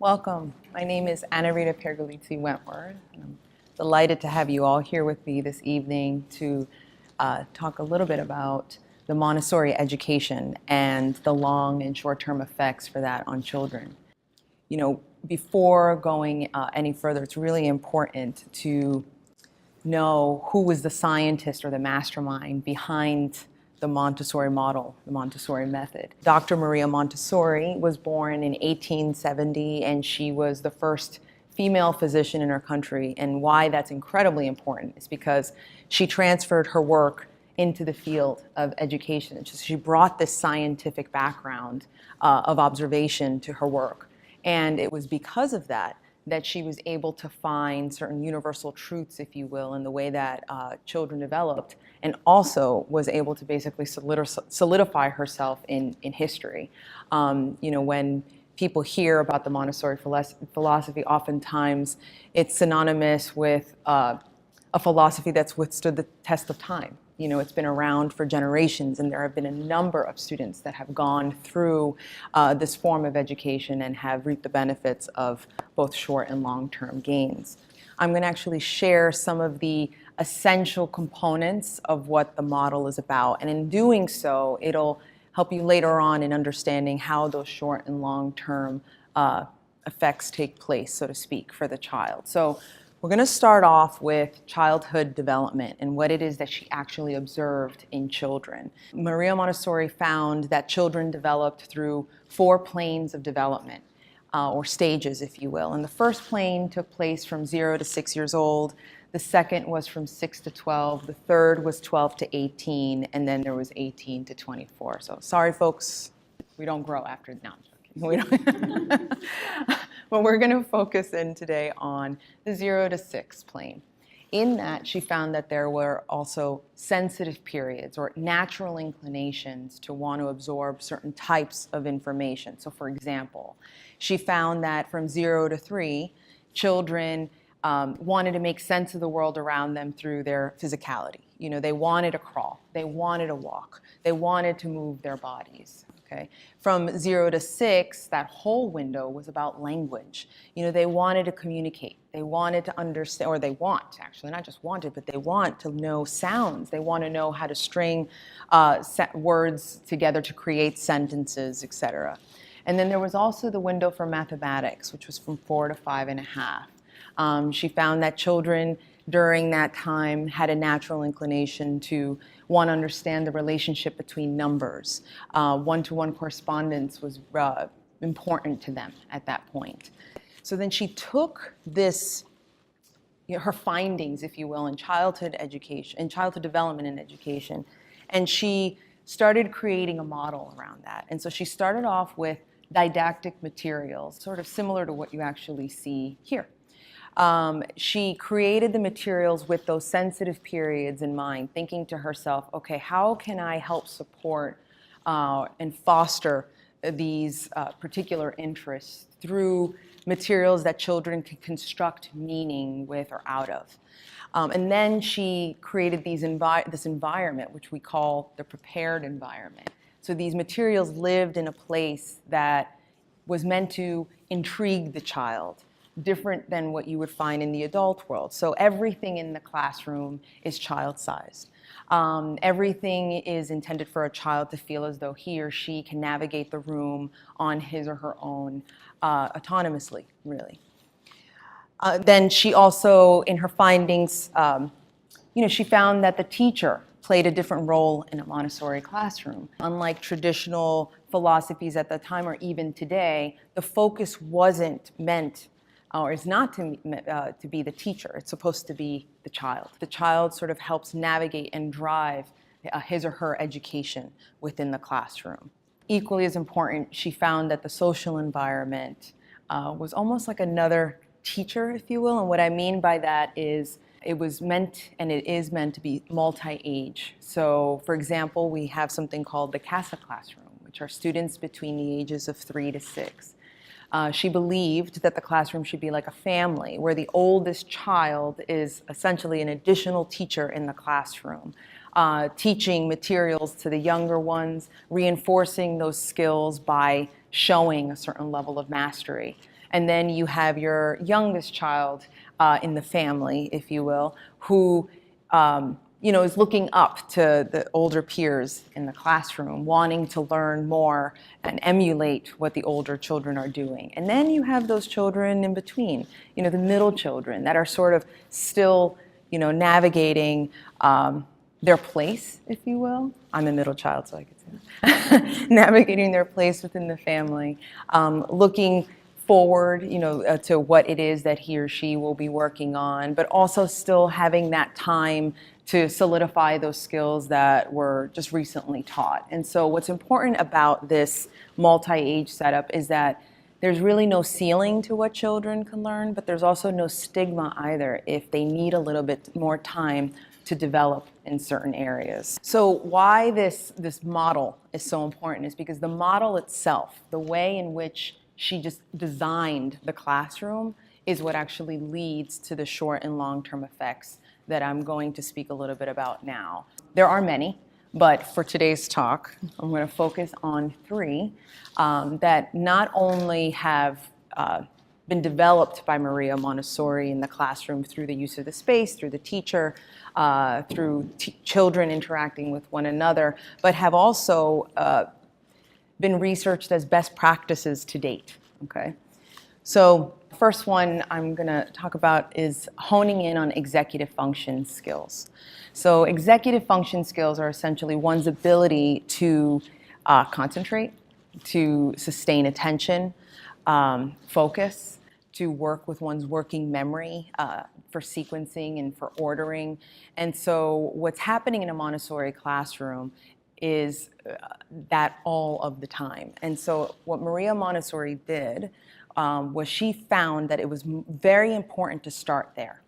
Welcome. My name is Rita Pergolizzi-Wentworth. I'm delighted to have you all here with me this evening to talk a little bit about the Montessori education and the long and short-term effects for that on children. You know, before going any further, it's really important to know who was the scientist or the mastermind behind the Montessori model, the Montessori method. Dr. Maria Montessori was born in 1870, and she was the first female physician in her country. And why that's incredibly important is because she transferred her work into the field of education. She brought this scientific background of observation to her work. And it was because of that that she was able to find certain universal truths, if you will, in the way that children developed, and also was able to basically solidify herself in history. When people hear about the Montessori philosophy, oftentimes it's synonymous with a philosophy that's withstood the test of time. You know, it's been around for generations, and there have been a number of students that have gone through this form of education and have reaped the benefits of both short and long-term gains. I'm going to actually share some of the essential components of what the model is about, and in doing so, it'll help you later on in understanding how those short and long-term effects take place, so to speak, for the child. So we're going to start off with childhood development and what it is that she actually observed in children. Maria Montessori found that children developed through 4 planes of development, or stages, if you will. And the first plane took place from 0 to 6 years old. The second was from 6 to 12. The third was 12 to 18. And then there was 18 to 24. So sorry, folks, we don't grow after, no, I'm joking. We don't. But we're going to focus in today on the 0 to 6 plane. In that, she found that there were also sensitive periods or natural inclinations to want to absorb certain types of information. So for example, she found that from 0 to 3, children wanted to make sense of the world around them through their physicality. You know, they wanted to crawl, they wanted to walk, they wanted to move their bodies. Okay. From 0 to 6, that whole window was about language. You know, they wanted to communicate. They wanted to understand, or they want, actually, not just wanted, but they want to know sounds. They want to know how to string words together to create sentences, etc. And then there was also the window for mathematics, which was from 4 to 5.5. She found that children during that time had a natural inclination to want to understand the relationship between numbers. One-to-one correspondence was important to them at that point. So then she took this, her findings, if you will, in childhood education, in childhood development and education, and she started creating a model around that. And so she started off with didactic materials, sort of similar to what you actually see here. She created the materials with those sensitive periods in mind, thinking to herself, okay, how can I help support and foster these particular interests through materials that children can construct meaning with or out of. And then she created this environment, which we call the prepared environment. So these materials lived in a place that was meant to intrigue the child, different than what you would find in the adult world. So everything in the classroom is child-sized. Everything is intended for a child to feel as though he or she can navigate the room on his or her own autonomously, really. Then she also, in her findings, she found that the teacher played a different role in a Montessori classroom. Unlike traditional philosophies at the time or even today, the focus wasn't meant or is not to be the teacher. It's supposed to be the child. The child sort of helps navigate and drive his or her education within the classroom. Equally as important, she found that the social environment was almost like another teacher, if you will. And what I mean by that is it was meant, and it is meant to be multi-age. So for example, we have something called the CASA classroom, which are students between the ages of 3 to 6. She believed that the classroom should be like a family, where the oldest child is essentially an additional teacher in the classroom, teaching materials to the younger ones, reinforcing those skills by showing a certain level of mastery. And then you have your youngest child in the family, if you will, who is looking up to the older peers in the classroom, wanting to learn more and emulate what the older children are doing. And then you have those children in between, the middle children that are sort of still, navigating their place, if you will. I'm a middle child, so I could say that. Navigating their place within the family, looking forward, to what it is that he or she will be working on, but also still having that time to solidify those skills that were just recently taught. And so what's important about this multi-age setup is that there's really no ceiling to what children can learn, but there's also no stigma either if they need a little bit more time to develop in certain areas. So why this model is so important is because the model itself, the way in which she just designed the classroom, is what actually leads to the short and long-term effects that I'm going to speak a little bit about now. There are many, but for today's talk, I'm going to focus on 3 that not only have been developed by Maria Montessori in the classroom through the use of the space, through the teacher, through children interacting with one another, but have also been researched as best practices to date. Okay, so the first one I'm going to talk about is honing in on executive function skills. So executive function skills are essentially one's ability to concentrate, to sustain attention, focus, to work with one's working memory for sequencing and for ordering. And so what's happening in a Montessori classroom is that all of the time. And so what Maria Montessori did was she found that it was very important to start there.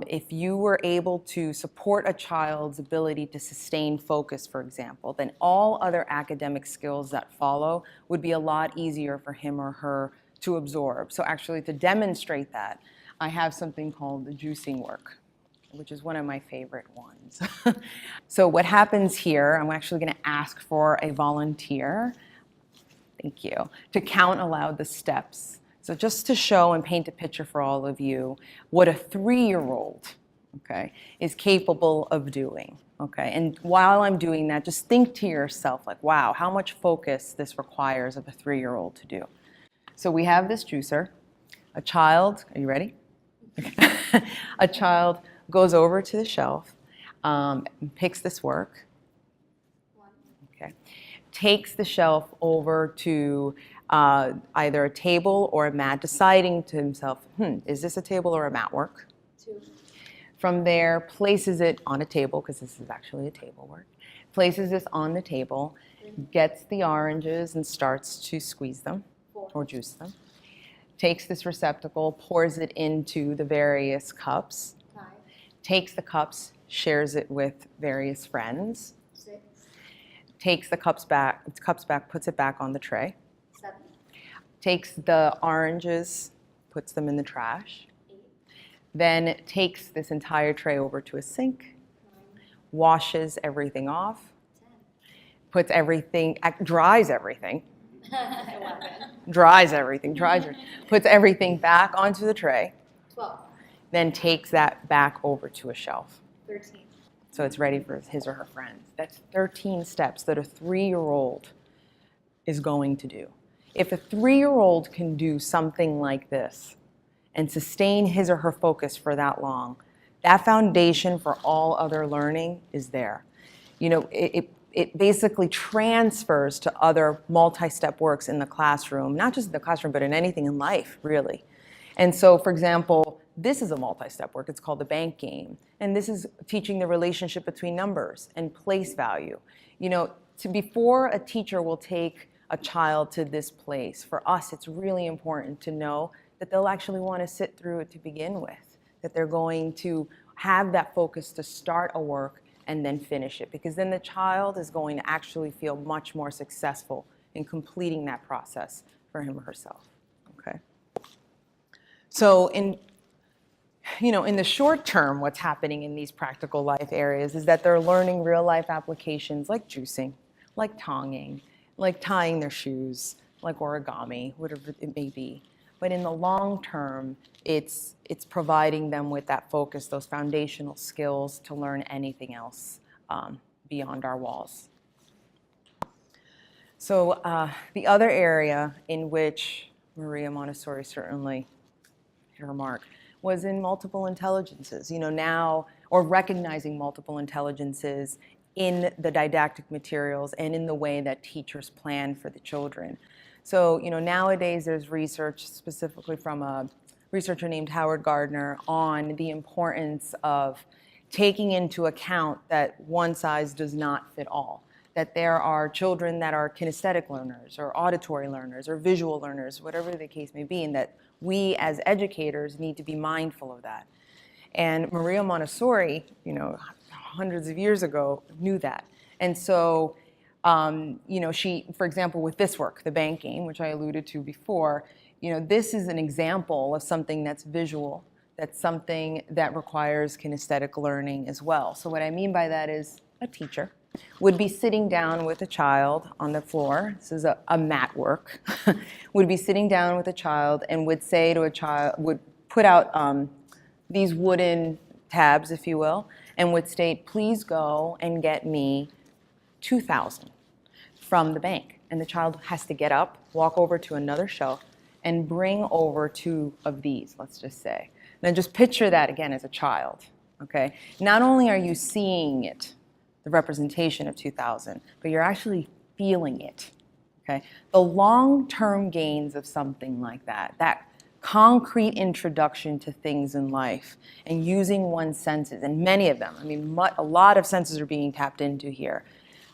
If you were able to support a child's ability to sustain focus, for example, then all other academic skills that follow would be a lot easier for him or her to absorb. So actually, to demonstrate that, I have something called the juicing work, which is one of my favorite ones. So what happens here, I'm actually going to ask for a volunteer, thank you, to count aloud the steps. So just to show and paint a picture for all of you what a 3-year-old, okay, is capable of doing. Okay, and while I'm doing that, just think to yourself, like, wow, how much focus this requires of a 3-year-old to do. So we have this juicer. A child, are you ready? A child goes over to the shelf, picks this work, okay, takes the shelf over to either a table or a mat, deciding to himself, is this a table or a mat work? 2. From there, places it on a table, because this is actually a table work, places this on the table, gets the oranges and starts to squeeze them 4. or juice them, takes this receptacle, pours it into the various cups, 5. takes the cups, shares it with various friends, 6. takes the cups back, puts it back on the tray, 7. takes the oranges, puts them in the trash, 8. then takes this entire tray over to a sink, 9. washes everything off, 10. puts everything, dries everything, 11. puts everything back onto the tray, 12. then takes that back over to a shelf. 13. So it's ready for his or her friends. That's 13 steps that a 3-year-old is going to do. If a 3-year-old can do something like this and sustain his or her focus for that long, that foundation for all other learning is there. It basically transfers to other multi-step works in the classroom, not just in the classroom, but in anything in life, really. And so, for example, this is a multi-step work. It's called the bank game. And this is teaching the relationship between numbers and place value. Before a teacher will take a child to this place, for us, it's really important to know that they'll actually want to sit through it to begin with, that they're going to have that focus to start a work and then finish it, because then the child is going to actually feel much more successful in completing that process for him or herself. Okay. So in the short term, what's happening in these practical life areas is that they're learning real life applications like juicing, like tonging, like tying their shoes, like origami, whatever it may be. But in the long term, it's providing them with that focus, those foundational skills to learn anything else beyond our walls. So the other area in which Maria Montessori certainly hit her mark was in multiple intelligences, now, or recognizing multiple intelligences in the didactic materials and in the way that teachers plan for the children. So, nowadays there's research specifically from a researcher named Howard Gardner on the importance of taking into account that one size does not fit all. That there are children that are kinesthetic learners or auditory learners or visual learners, whatever the case may be, and that we as educators need to be mindful of that. And Maria Montessori, hundreds of years ago, knew that. And so, she, for example, with this work, the bank game, which I alluded to before, this is an example of something that's visual, that's something that requires kinesthetic learning as well. So what I mean by that is a teacher would be sitting down with a child on the floor, this is a mat work, would be sitting down with a child and would say to a child, would put out these wooden tabs, if you will, and would state, please go and get me 2,000 from the bank. And the child has to get up, walk over to another shelf, and bring over 2 of these, let's just say. Now just picture that again as a child, okay? Not only are you seeing it, the representation of 2,000, but you're actually feeling it, okay? The long-term gains of something like that, that concrete introduction to things in life and using one's senses, and many of them, a lot of senses are being tapped into here.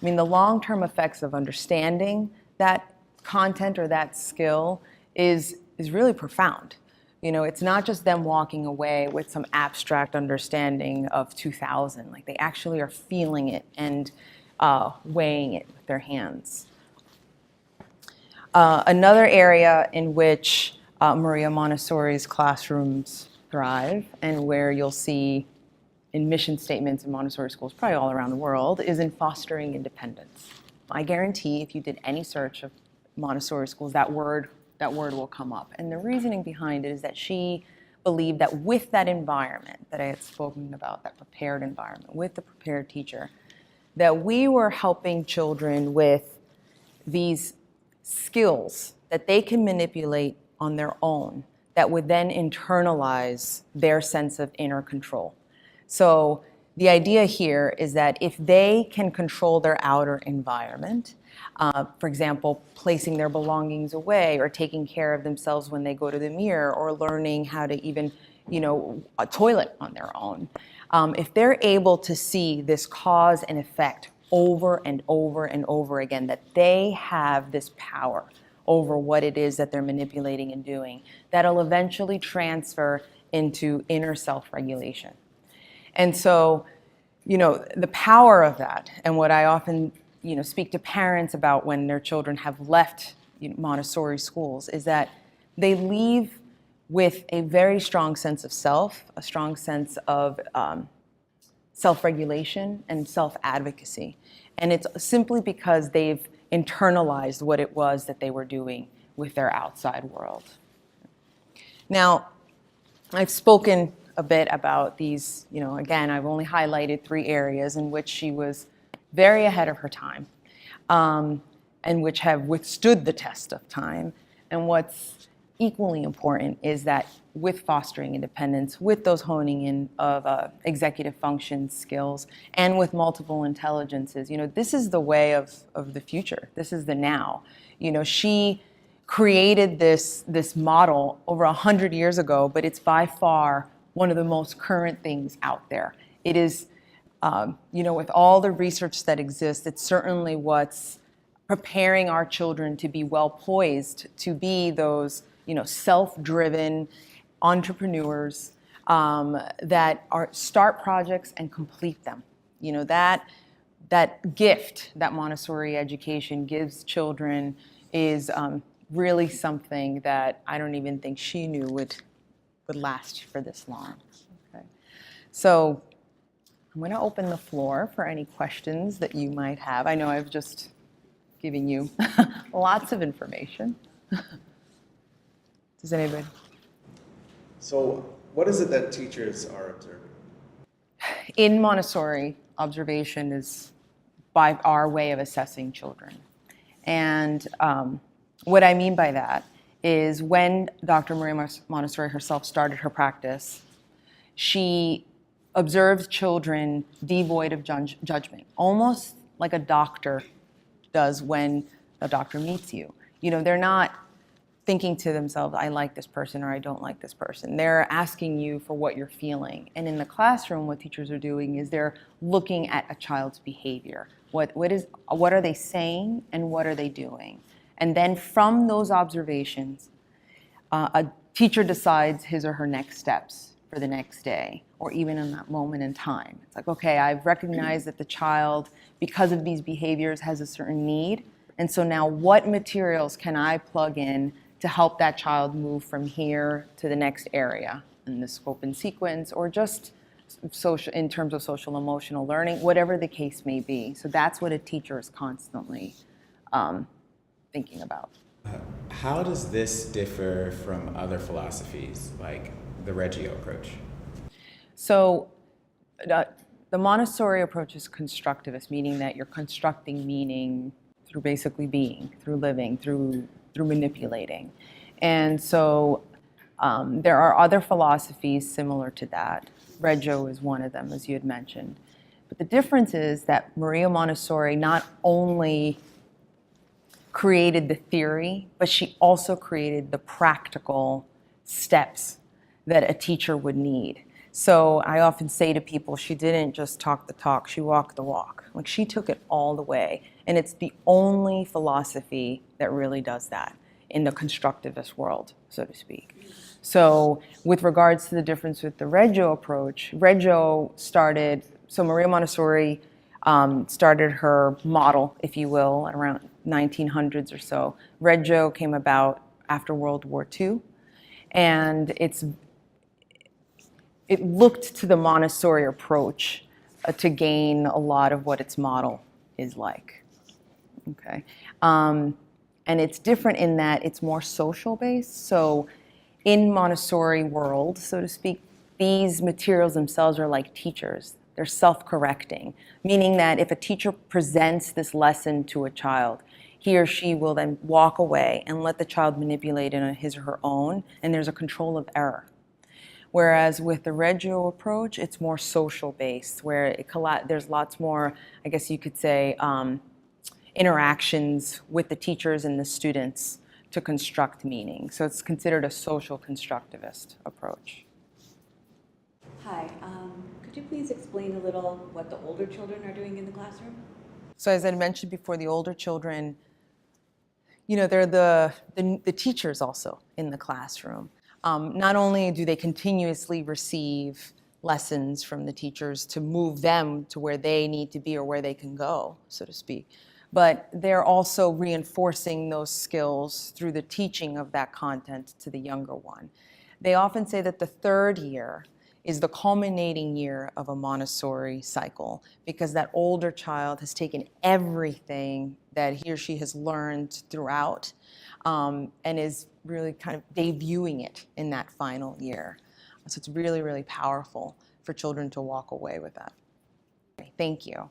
The long-term effects of understanding that content or that skill is really profound. It's not just them walking away with some abstract understanding of 2,000. Like they actually are feeling it and weighing it with their hands. Another area in which Maria Montessori's classrooms thrive and where you'll see in mission statements in Montessori schools probably all around the world is in fostering independence. I guarantee if you did any search of Montessori schools, that word will come up. And the reasoning behind it is that she believed that with that environment that I had spoken about, that prepared environment, with the prepared teacher, that we were helping children with these skills that they can manipulate on their own that would then internalize their sense of inner control. So the idea here is that if they can control their outer environment, for example, placing their belongings away or taking care of themselves when they go to the mirror or learning how to even, a toilet on their own. If they're able to see this cause and effect over and over and over again, that they have this power over what it is that they're manipulating and doing, that'll eventually transfer into inner self-regulation. And so, the power of that, and what I often, speak to parents about when their children have left Montessori schools, is that they leave with a very strong sense of self, a strong sense of self-regulation and self-advocacy. And it's simply because they've internalized what it was that they were doing with their outside world. Now, I've spoken a bit about these, again, I've only highlighted 3 areas in which she was very ahead of her time, and which have withstood the test of time. And what's equally important is that with fostering independence, with those honing in of executive function skills, and with multiple intelligences, this is the way of the future. This is the now. She created this model over 100 years ago, but it's by far one of the most current things out there. It is, with all the research that exists, it's certainly what's preparing our children to be well poised to be those, self-driven entrepreneurs that start projects and complete them. That gift that Montessori education gives children is really something that I don't even think she knew would last for this long. Okay. So I'm going to open the floor for any questions that you might have. I know I've just given you lots of information. Does anybody? So what is it that teachers are observing? In Montessori, observation is by our way of assessing children. And what I mean by that is when Dr. Maria Montessori herself started her practice, she observed children devoid of judgment, almost like a doctor does when a doctor meets you. You know, they're not thinking to themselves, I like this person or I don't like this person. They're asking you for what you're feeling. And in the classroom, what teachers are doing is they're looking at a child's behavior. What are they saying and what are they doing? And then from those observations, a teacher decides his or her next steps for the next day, or even in that moment in time. It's like, okay, I've recognized that the child, because of these behaviors, has a certain need. And so now what materials can I plug in to help that child move from here to the next area in the scope and sequence, or just social, in terms of social emotional learning, whatever the case may be. So that's what a teacher is constantly thinking about. How does this differ from other philosophies, like the Reggio approach? So the Montessori approach is constructivist, meaning that you're constructing meaning through basically being, through living, through manipulating. And so there are other philosophies similar to that. Reggio is one of them, as you had mentioned. But the difference is that Maria Montessori not only created the theory, but she also created the practical steps that a teacher would need. So I often say to people, she didn't just talk the talk, she walked the walk. Like, she took it all the way. And it's the only philosophy that really does that in the constructivist world, so to speak. So with regards to the difference with the Reggio approach, so Maria Montessori started her model, if you will, at around 1900s or so. Reggio came about after World War II, and it looked to the Montessori approach to gain a lot of what its model is like. Okay, and it's different in that it's more social based. So in Montessori world, so to speak, these materials themselves are like teachers. They're self-correcting, meaning that if a teacher presents this lesson to a child, he or she will then walk away and let the child manipulate it on his or her own, and there's a control of error. Whereas with the Reggio approach, it's more social-based, where there's lots more, I guess you could say, interactions with the teachers and the students to construct meaning. So it's considered a social constructivist approach. Hi, could you please explain a little what the older children are doing in the classroom? So as I mentioned before, the older children, you know, they're the teachers also in the classroom. Not only do they continuously receive lessons from the teachers to move them to where they need to be or where they can go, so to speak, but they're also reinforcing those skills through the teaching of that content to the younger one. They often say that the third year is the culminating year of a Montessori cycle, because that older child has taken everything that he or she has learned throughout and is really kind of debuting it in that final year. So it's really, really powerful for children to walk away with that. Okay, thank you.